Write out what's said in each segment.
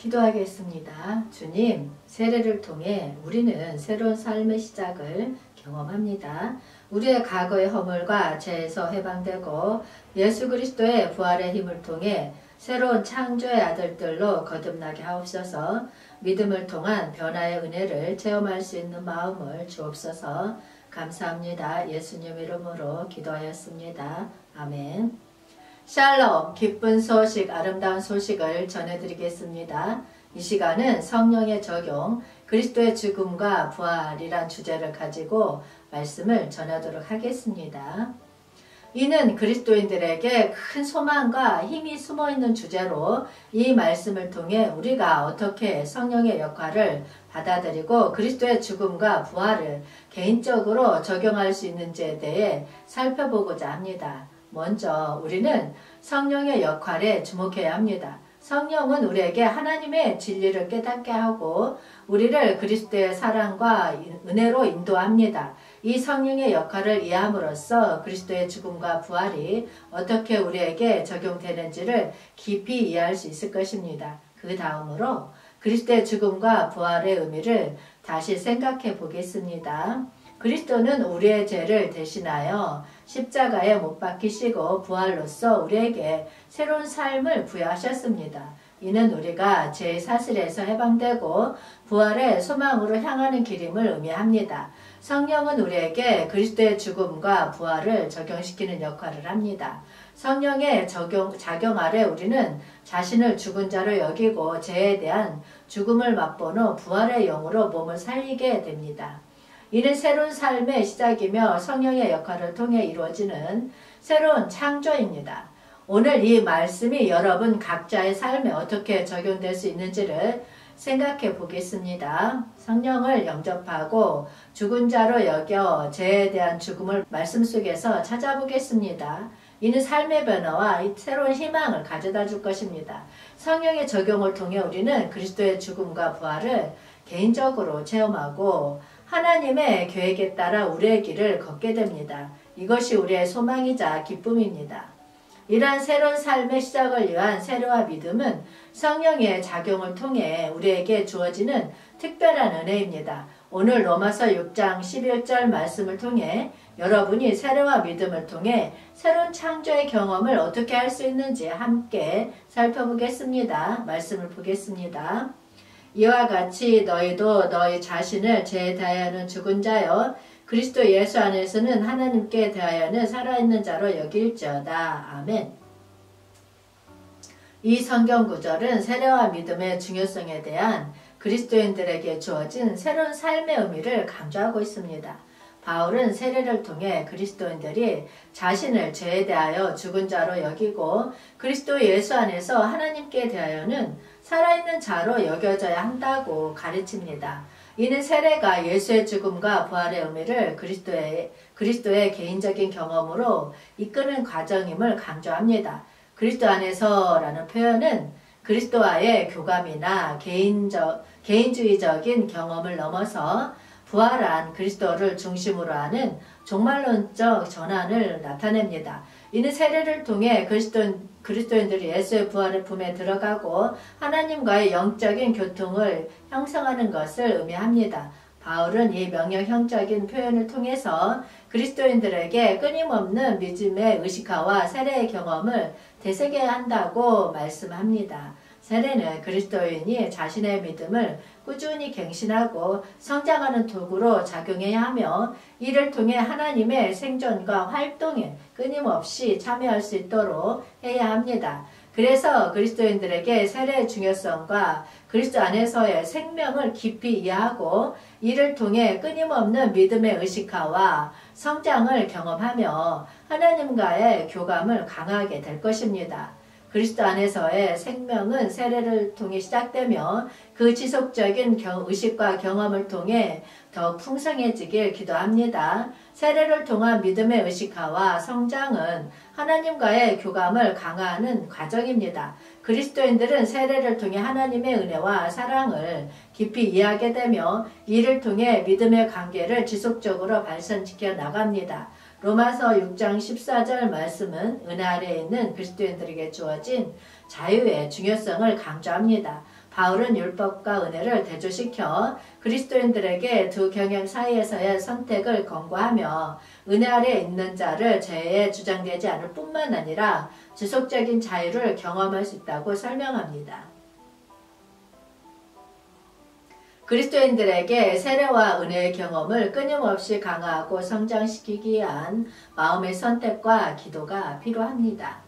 기도하겠습니다. 주님, 세례를 통해 우리는 새로운 삶의 시작을 경험합니다. 우리의 과거의 허물과 죄에서 해방되고 예수 그리스도의 부활의 힘을 통해 새로운 창조의 아들들로 거듭나게 하옵소서. 믿음을 통한 변화의 은혜를 체험할 수 있는 마음을 주옵소서. 감사합니다. 예수님 이름으로 기도하였습니다. 아멘. 샬롬, 기쁜 소식, 아름다운 소식을 전해드리겠습니다. 이 시간은 성령의 적용, 그리스도의 죽음과 부활이란 주제를 가지고 말씀을 전하도록 하겠습니다. 이는 그리스도인들에게 큰 소망과 힘이 숨어있는 주제로 이 말씀을 통해 우리가 어떻게 성령의 역할을 받아들이고 그리스도의 죽음과 부활을 개인적으로 적용할 수 있는지에 대해 살펴보고자 합니다. 먼저 우리는 성령의 역할에 주목해야 합니다. 성령은 우리에게 하나님의 진리를 깨닫게 하고 우리를 그리스도의 사랑과 은혜로 인도합니다. 이 성령의 역할을 이해함으로써 그리스도의 죽음과 부활이 어떻게 우리에게 적용되는지를 깊이 이해할 수 있을 것입니다. 그 다음으로 그리스도의 죽음과 부활의 의미를 다시 생각해 보겠습니다. 그리스도는 우리의 죄를 대신하여 십자가에 못 박히시고 부활로서 우리에게 새로운 삶을 부여하셨습니다. 이는 우리가 죄의 사슬에서 해방되고 부활의 소망으로 향하는 길임을 의미합니다. 성령은 우리에게 그리스도의 죽음과 부활을 적용시키는 역할을 합니다. 성령의 작용 아래 우리는 자신을 죽은 자로 여기고 죄에 대한 죽음을 맛본 후 부활의 영으로 몸을 살리게 됩니다. 이는 새로운 삶의 시작이며 성령의 역할을 통해 이루어지는 새로운 창조입니다. 오늘 이 말씀이 여러분 각자의 삶에 어떻게 적용될 수 있는지를 생각해 보겠습니다. 성령을 영접하고 죽은 자로 여겨 죄에 대한 죽음을 말씀 속에서 찾아보겠습니다. 이는 삶의 변화와 새로운 희망을 가져다 줄 것입니다. 성령의 적용을 통해 우리는 그리스도의 죽음과 부활을 개인적으로 체험하고 하나님의 계획에 따라 우리의 길을 걷게 됩니다. 이것이 우리의 소망이자 기쁨입니다. 이러한 새로운 삶의 시작을 위한 세례와 믿음은 성령의 작용을 통해 우리에게 주어지는 특별한 은혜입니다. 오늘 로마서 6장 11절 말씀을 통해 여러분이 세례와 믿음을 통해 새로운 창조의 경험을 어떻게 할 수 있는지 함께 살펴보겠습니다. 말씀을 보겠습니다. 이와 같이 너희도 너희 자신을 죄에 대하여는 죽은 자여 그리스도 예수 안에서는 하나님께 대하여는 살아있는 자로 여길지어다. 아멘. 이 성경 구절은 세례와 믿음의 중요성에 대한 그리스도인들에게 주어진 새로운 삶의 의미를 강조하고 있습니다. 바울은 세례를 통해 그리스도인들이 자신을 죄에 대하여 죽은 자로 여기고 그리스도 예수 안에서 하나님께 대하여는 살아있는 자로 여겨져야 한다고 가르칩니다. 이는 세례가 예수의 죽음과 부활의 의미를 그리스도의 개인적인 경험으로 이끄는 과정임을 강조합니다. 그리스도 안에서라는 표현은 그리스도와의 교감이나 개인주의적인 경험을 넘어서 부활한 그리스도를 중심으로 하는 종말론적 전환을 나타냅니다. 이는 세례를 통해 그리스도인들이 예수의 부활의 품에 들어가고 하나님과의 영적인 교통을 형성하는 것을 의미합니다. 바울은 이 명령형적인 표현을 통해서 그리스도인들에게 끊임없는 믿음의 의식화와 세례의 경험을 되새겨야 한다고 말씀합니다. 세례는 그리스도인이 자신의 믿음을 꾸준히 갱신하고 성장하는 도구로 작용해야 하며 이를 통해 하나님의 생존과 활동에 끊임없이 참여할 수 있도록 해야 합니다. 그래서 그리스도인들에게 세례의 중요성과 그리스도 안에서의 생명을 깊이 이해하고 이를 통해 끊임없는 믿음의 의식화와 성장을 경험하며 하나님과의 교감을 강하게 될 것입니다. 그리스도 안에서의 생명은 세례를 통해 시작되며 그 지속적인 의식과 경험을 통해 더 풍성해지길 기도합니다. 세례를 통한 믿음의 의식화와 성장은 하나님과의 교감을 강화하는 과정입니다. 그리스도인들은 세례를 통해 하나님의 은혜와 사랑을 깊이 이해하게 되며 이를 통해 믿음의 관계를 지속적으로 발전시켜 나갑니다. 로마서 6장 14절 말씀은 은혜 아래에 있는 그리스도인들에게 주어진 자유의 중요성을 강조합니다. 바울은 율법과 은혜를 대조시켜 그리스도인들에게 두 경향 사이에서의 선택을 권고하며 은혜 아래 있는 자를 죄에 주장되지 않을 뿐만 아니라 지속적인 자유를 경험할 수 있다고 설명합니다. 그리스도인들에게 세례와 은혜의 경험을 끊임없이 강화하고 성장시키기 위한 마음의 선택과 기도가 필요합니다.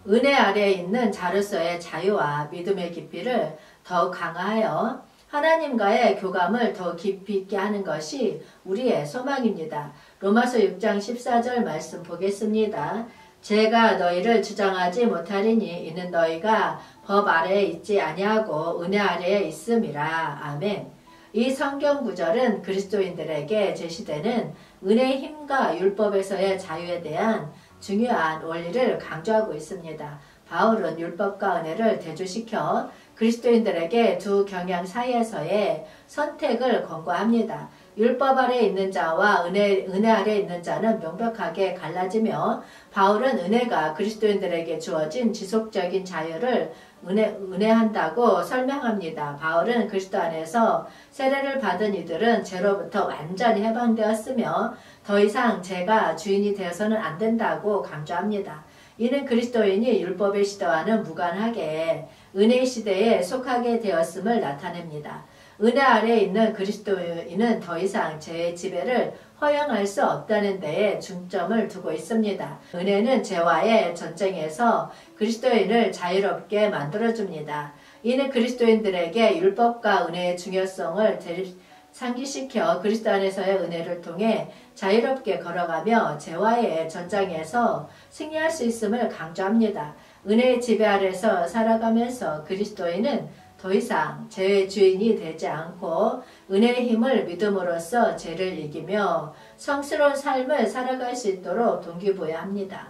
은혜 아래에 있는 자로서의 자유와 믿음의 깊이를 더욱 강화하여 하나님과의 교감을 더 깊이 있게 하는 것이 우리의 소망입니다. 로마서 6장 14절 말씀 보겠습니다. 제가 너희를 주장하지 못하리니 이는 너희가 법 아래에 있지 아니하고 은혜 아래에 있음이라. 아멘. 이 성경 구절은 그리스도인들에게 제시되는 은혜의 힘과 율법에서의 자유에 대한 중요한 원리를 강조하고 있습니다. 바울은 율법과 은혜를 대조시켜 그리스도인들에게 두 경향 사이에서의 선택을 권고합니다. 율법 아래 있는 자와 은혜 아래 있는 자는 명백하게 갈라지며 바울은 은혜가 그리스도인들에게 주어진 지속적인 자유를 은혜한다고 설명합니다. 바울은 그리스도 안에서 세례를 받은 이들은 죄로부터 완전히 해방되었으며 더 이상 죄가 주인이 되어서는 안 된다고 강조합니다. 이는 그리스도인이 율법의 시대와는 무관하게 은혜의 시대에 속하게 되었음을 나타냅니다. 은혜 아래에 있는 그리스도인은 더 이상 죄의 지배를 허용할 수 없다는 데에 중점을 두고 있습니다. 은혜는 죄와의 전쟁에서 그리스도인을 자유롭게 만들어줍니다. 이는 그리스도인들에게 율법과 은혜의 중요성을 상기시켜 그리스도 안에서의 은혜를 통해 자유롭게 걸어가며 죄와의 전장에서 승리할 수 있음을 강조합니다. 은혜의 지배 아래서 살아가면서 그리스도인은 더 이상 죄의 주인이 되지 않고 은혜의 힘을 믿음으로써 죄를 이기며 성스러운 삶을 살아갈 수 있도록 동기부여합니다.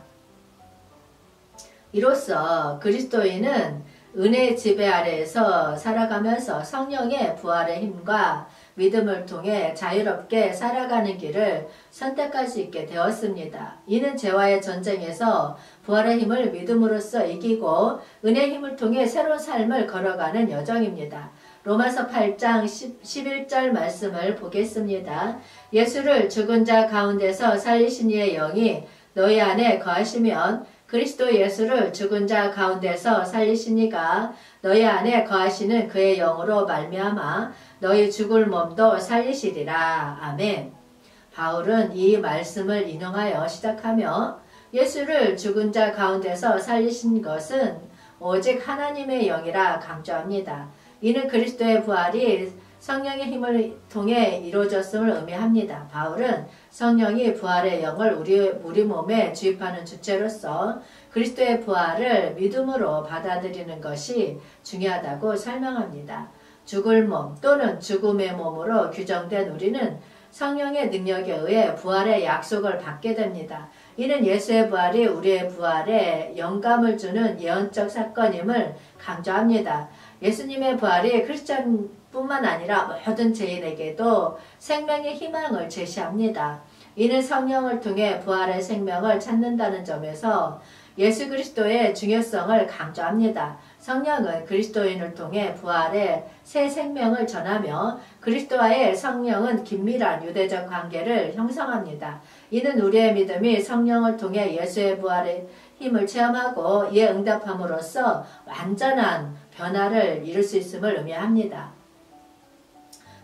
이로써 그리스도인은 은혜의 지배 아래에서 살아가면서 성령의 부활의 힘과 믿음을 통해 자유롭게 살아가는 길을 선택할 수 있게 되었습니다. 이는 죄와의 전쟁에서 부활의 힘을 믿음으로써 이기고 은혜의 힘을 통해 새로운 삶을 걸어가는 여정입니다. 로마서 8장 11절 말씀을 보겠습니다. 예수를 죽은 자 가운데서 살리신 이의 영이 너희 안에 거하시면 그리스도 예수를 죽은 자 가운데서 살리신 이가 너희 안에 거하시는 그의 영으로 말미암아 너희 죽을 몸도 살리시리라. 아멘. 바울은 이 말씀을 인용하여 시작하며 예수를 죽은 자 가운데서 살리신 것은 오직 하나님의 영이라 강조합니다. 이는 그리스도의 부활이 성령의 힘을 통해 이루어졌음을 의미합니다. 바울은 성령이 부활의 영을 우리 몸에 주입하는 주체로서 그리스도의 부활을 믿음으로 받아들이는 것이 중요하다고 설명합니다. 죽을 몸 또는 죽음의 몸으로 규정된 우리는 성령의 능력에 의해 부활의 약속을 받게 됩니다. 이는 예수의 부활이 우리의 부활에 영감을 주는 예언적 사건임을 강조합니다. 예수님의 부활이 크리스찬뿐만 아니라 모든 죄인에게도 생명의 희망을 제시합니다. 이는 성령을 통해 부활의 생명을 찾는다는 점에서 예수 그리스도의 중요성을 강조합니다. 성령은 그리스도인을 통해 부활의 새 생명을 전하며 그리스도와의 성령은 긴밀한 유대적 관계를 형성합니다. 이는 우리의 믿음이 성령을 통해 예수의 부활의 힘을 체험하고 이에 응답함으로써 완전한 변화를 이룰 수 있음을 의미합니다.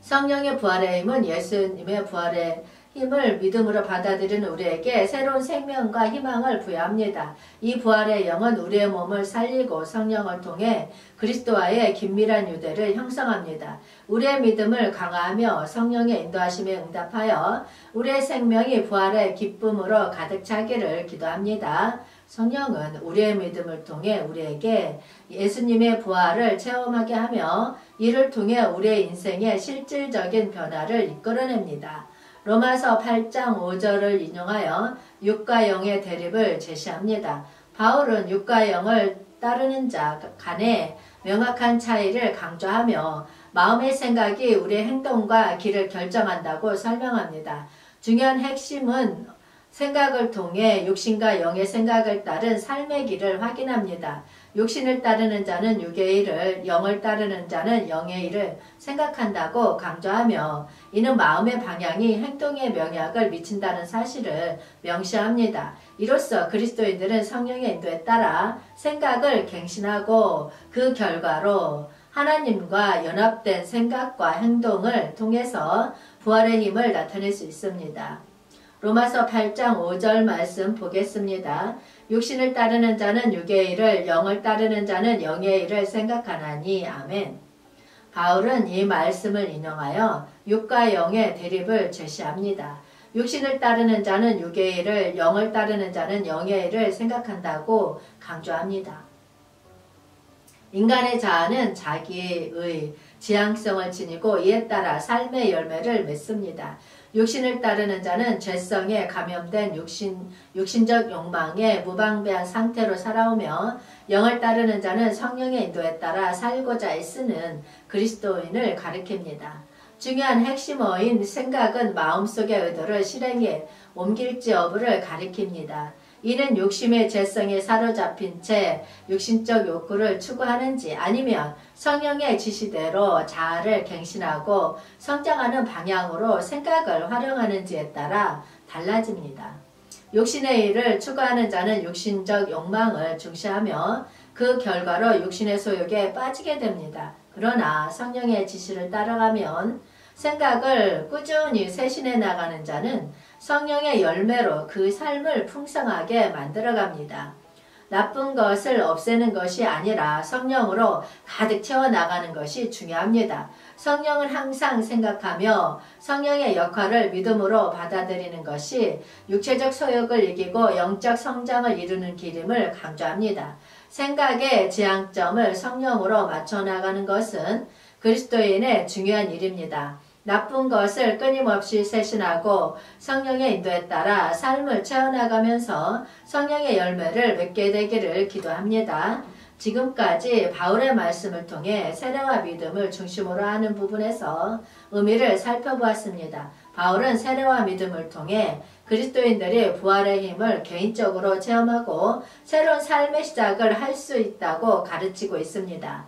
성령의 부활의 힘은 예수님의 부활의 힘을 믿음으로 받아들이는 우리에게 새로운 생명과 희망을 부여합니다. 이 부활의 영은 우리의 몸을 살리고 성령을 통해 그리스도와의 긴밀한 유대를 형성합니다. 우리의 믿음을 강화하며 성령의 인도하심에 응답하여 우리의 생명이 부활의 기쁨으로 가득 차기를 기도합니다. 성령은 우리의 믿음을 통해 우리에게 예수님의 부활을 체험하게 하며 이를 통해 우리의 인생에 실질적인 변화를 이끌어냅니다. 로마서 8장 5절을 인용하여 육과 영의 대립을 제시합니다. 바울은 육과 영을 따르는 자 간의 명확한 차이를 강조하며 마음의 생각이 우리의 행동과 길을 결정한다고 설명합니다. 중요한 핵심은 생각을 통해 육신과 영의 생각을 따른 삶의 길을 확인합니다. 육신을 따르는 자는 육의 일을, 영을 따르는 자는 영의 일을 생각한다고 강조하며 이는 마음의 방향이 행동에 영향을 미친다는 사실을 명시합니다. 이로써 그리스도인들은 성령의 인도에 따라 생각을 갱신하고 그 결과로 하나님과 연합된 생각과 행동을 통해서 부활의 힘을 나타낼 수 있습니다. 로마서 8장 5절 말씀 보겠습니다. 육신을 따르는 자는 육의 일을, 영을 따르는 자는 영의 일을 생각하나니. 아멘. 바울은 이 말씀을 인용하여 육과 영의 대립을 제시합니다. 육신을 따르는 자는 육의 일을, 영을 따르는 자는 영의 일을 생각한다고 강조합니다. 인간의 자아는 자기의 지향성을 지니고 이에 따라 삶의 열매를 맺습니다. 육신을 따르는 자는 죄성에 감염된 육신적 욕망에 무방비한 상태로 살아오며 영을 따르는 자는 성령의 인도에 따라 살고자 애쓰는 그리스도인을 가리킵니다. 중요한 핵심어인 생각은 마음속의 의도를 실행에 옮길지 여부를 가리킵니다. 이는 욕심의 죄성에 사로잡힌 채 육신적 욕구를 추구하는지 아니면 성령의 지시대로 자아를 갱신하고 성장하는 방향으로 생각을 활용하는지에 따라 달라집니다. 욕신의 일을 추구하는 자는 육신적 욕망을 중시하며 그 결과로 육신의 소욕에 빠지게 됩니다. 그러나 성령의 지시를 따라가면 생각을 꾸준히 쇄신해 나가는 자는 성령의 열매로 그 삶을 풍성하게 만들어갑니다. 나쁜 것을 없애는 것이 아니라 성령으로 가득 채워나가는 것이 중요합니다. 성령을 항상 생각하며 성령의 역할을 믿음으로 받아들이는 것이 육체적 소욕을 이기고 영적 성장을 이루는 길임을 강조합니다. 생각의 지향점을 성령으로 맞춰나가는 것은 그리스도인의 중요한 일입니다. 나쁜 것을 끊임없이 쇄신하고 성령의 인도에 따라 삶을 채워나가면서 성령의 열매를 맺게 되기를 기도합니다. 지금까지 바울의 말씀을 통해 세례와 믿음을 중심으로 하는 부분에서 의미를 살펴보았습니다. 바울은 세례와 믿음을 통해 그리스도인들이 부활의 힘을 개인적으로 체험하고 새로운 삶의 시작을 할 수 있다고 가르치고 있습니다.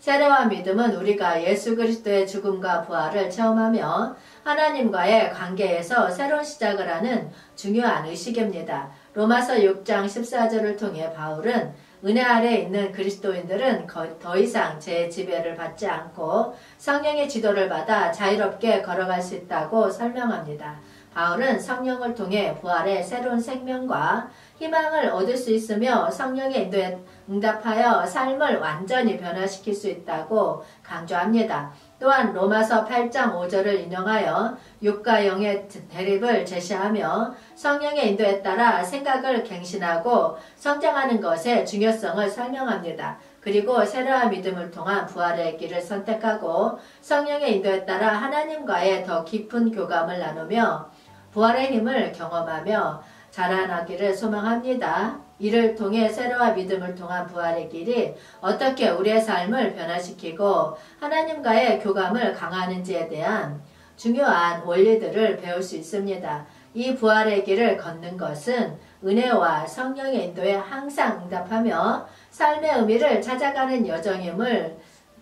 세례와 믿음은 우리가 예수 그리스도의 죽음과 부활을 체험하며 하나님과의 관계에서 새로운 시작을 하는 중요한 의식입니다. 로마서 6장 14절을 통해 바울은 은혜 아래 있는 그리스도인들은 더 이상 제 지배를 받지 않고 성령의 지도를 받아 자유롭게 걸어갈 수 있다고 설명합니다. 바울은 성령을 통해 부활의 새로운 생명과 희망을 얻을 수 있으며 성령의 인도에 응답하여 삶을 완전히 변화시킬 수 있다고 강조합니다. 또한 로마서 8장 5절을 인용하여 육과 영의 대립을 제시하며 성령의 인도에 따라 생각을 갱신하고 성장하는 것의 중요성을 설명합니다. 그리고 세례와 믿음을 통한 부활의 길을 선택하고 성령의 인도에 따라 하나님과의 더 깊은 교감을 나누며 부활의 힘을 경험하며 자라나기를 소망합니다. 이를 통해 세례와 믿음을 통한 부활의 길이 어떻게 우리의 삶을 변화시키고 하나님과의 교감을 강화하는지에 대한 중요한 원리들을 배울 수 있습니다. 이 부활의 길을 걷는 것은 은혜와 성령의 인도에 항상 응답하며 삶의 의미를 찾아가는 여정임을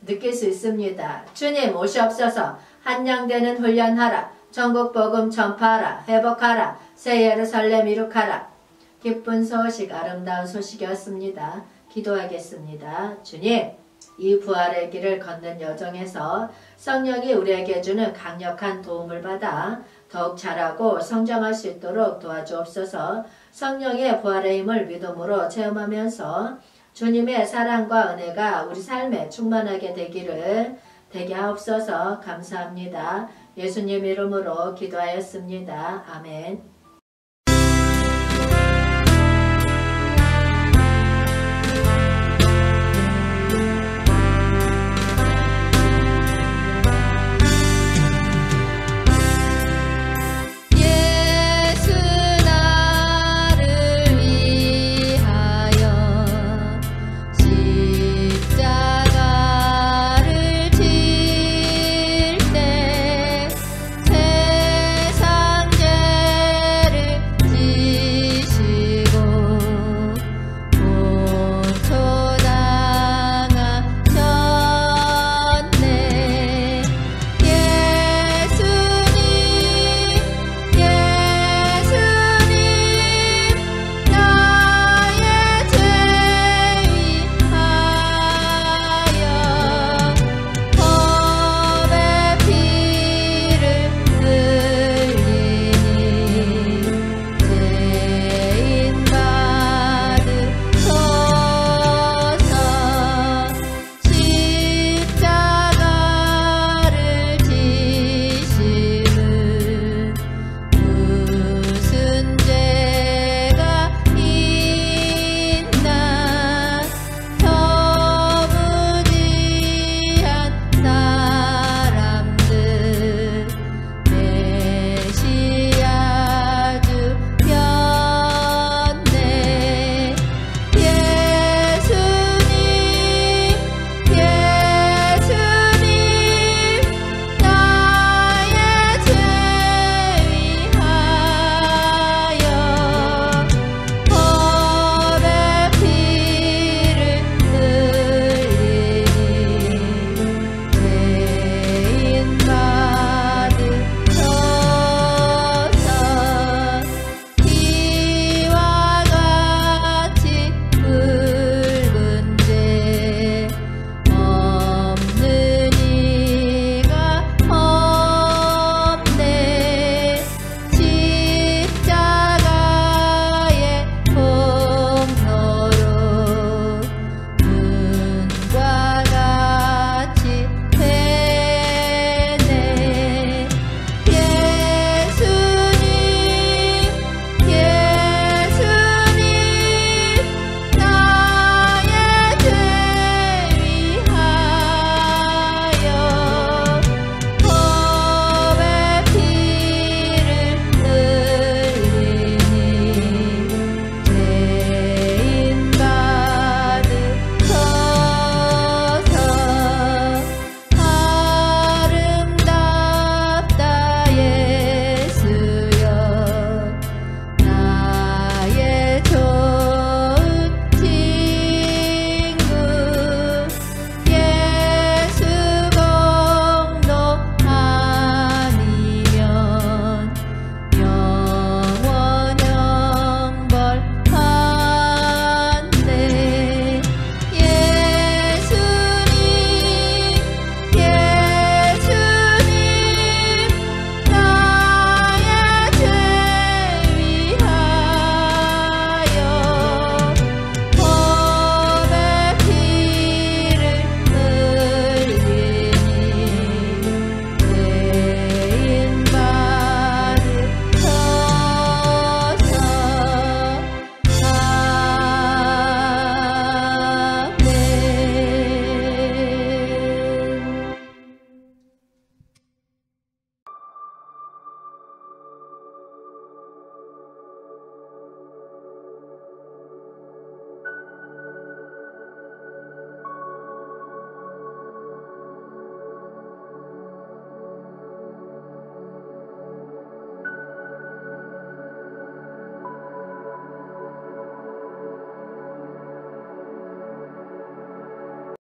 느낄 수 있습니다. 주님 오시옵소서. 한영되는 훈련하라. 전국 복음 전파하라. 회복하라. 새 예루살렘 이룩하라. 기쁜 소식, 아름다운 소식이었습니다. 기도하겠습니다. 주님, 이 부활의 길을 걷는 여정에서 성령이 우리에게 주는 강력한 도움을 받아 더욱 자라고 성장할 수 있도록 도와주옵소서. 성령의 부활의 힘을 믿음으로 체험하면서 주님의 사랑과 은혜가 우리 삶에 충만하게 되게 하옵소서. 감사합니다. 예수님 이름으로 기도하였습니다. 아멘.